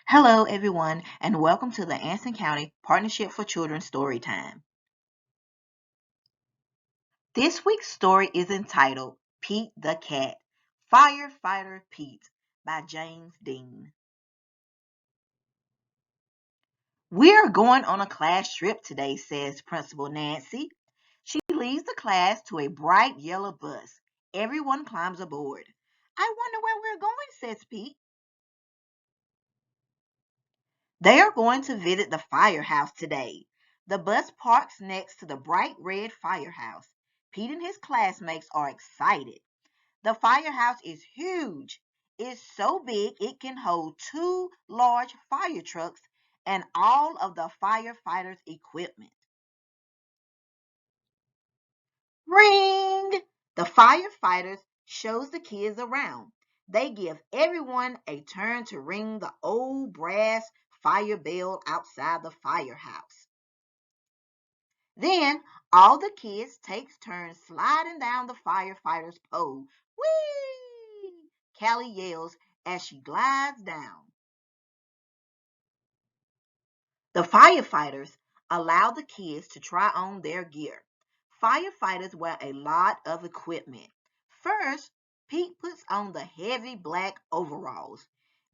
Hello, everyone, and welcome to the Anson County Partnership for Children Storytime. This week's story is entitled Pete the Cat, Firefighter Pete by James Dean. We're going on a class trip today, says Principal Nancy. She leads the class to a bright yellow bus. Everyone climbs aboard. I wonder where we're going, says Pete. They are going to visit the firehouse today. The bus parks next to the bright red firehouse. Pete and his classmates are excited. The firehouse is huge. It's so big it can hold two large fire trucks and all of the firefighters' equipment. Ring! The firefighters shows the kids around. They give everyone a turn to ring the old brass fire bell outside the firehouse. Then all the kids takes turns sliding down the firefighter's pole. Whee! Callie yells as she glides down. The firefighters allow the kids to try on their gear. Firefighters wear a lot of equipment. First, Pete puts on the heavy black overalls.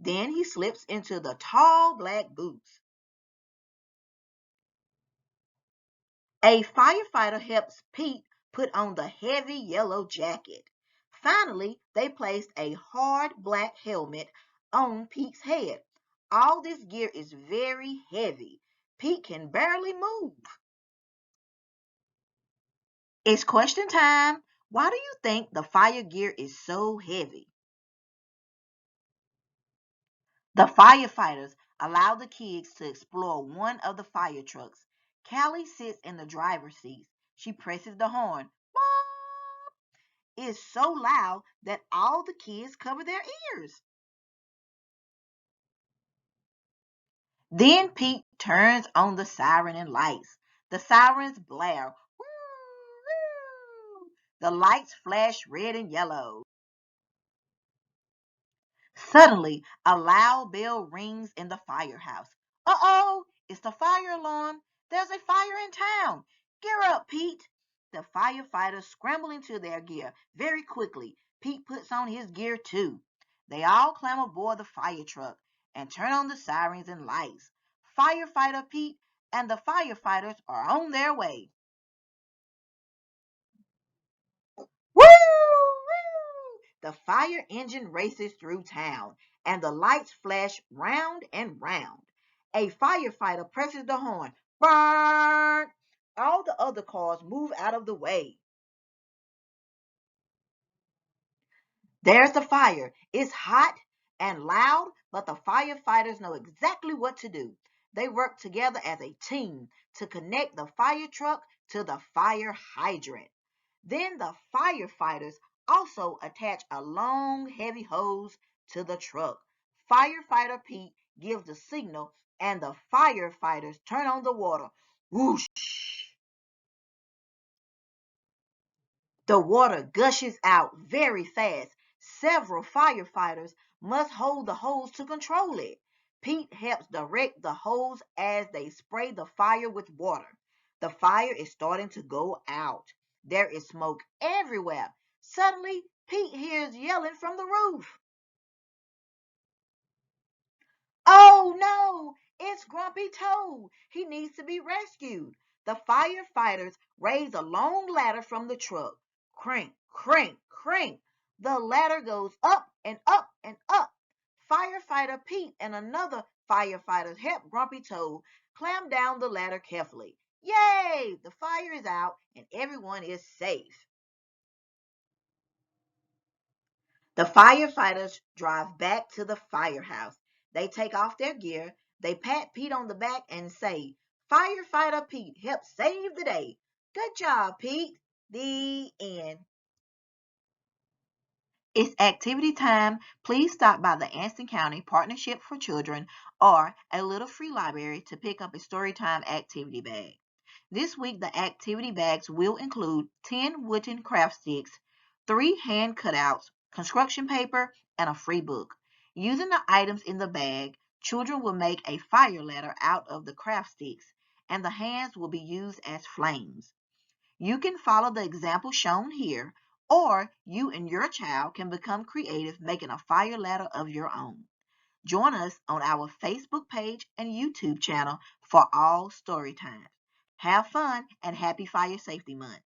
Then he slips into the tall black boots. A firefighter helps Pete put on the heavy yellow jacket. Finally, they placed a hard black helmet on Pete's head. All this gear is very heavy. Pete can barely move. It's question time. Why do you think the fire gear is so heavy? The firefighters allow the kids to explore one of the fire trucks. Callie sits in the driver's seat. She presses the horn. Beep! It's so loud that all the kids cover their ears. Then Pete turns on the siren and lights. The sirens blare. Woo, woo. The lights flash red and yellow. Suddenly, a loud bell rings in the firehouse. Uh-oh, it's the fire alarm. There's a fire in town. Gear up, Pete. The firefighters scramble into their gear very quickly. Pete puts on his gear too. They all climb aboard the fire truck and turn on the sirens and lights. Firefighter Pete and the firefighters are on their way. Woo! Woo! The fire engine races through town, and the lights flash round and round. A firefighter presses the horn. Burn! All the other cars move out of the way. There's the fire. It's hot and loud, but the firefighters know exactly what to do. They work together as a team to connect the fire truck to the fire hydrant. Then the firefighters also attach a long, heavy hose to the truck. Firefighter Pete gives the signal, and the firefighters turn on the water. Whoosh! The water gushes out very fast. Several firefighters must hold the hose to control it. Pete helps direct the hose as they spray the fire with water. The fire is starting to go out. There is smoke everywhere. Suddenly, Pete hears yelling from the roof. Oh no, it's Grumpy Toad. He needs to be rescued. The firefighters raise a long ladder from the truck. Crank, crank, crank. The ladder goes up and up and up. Firefighter Pete and another firefighter help Grumpy Toad climb down the ladder carefully. Yay! The fire is out and everyone is safe. The firefighters drive back to the firehouse. They take off their gear. They pat Pete on the back and say, Firefighter Pete helped save the day. Good job, Pete. The end. It's activity time. Please stop by the Anson County Partnership for Children or a Little Free Library to pick up a Storytime activity bag. This week, the activity bags will include 10 wooden craft sticks, 3 hand cutouts, construction paper, and a free book. Using the items in the bag, Children will make a fire ladder out of the craft sticks, and the hands will be used as flames. You can follow the example shown here, or you and your child can become creative making a fire ladder of your own. Join us on our Facebook page and YouTube channel for all story times. Have fun and happy Fire Safety Month.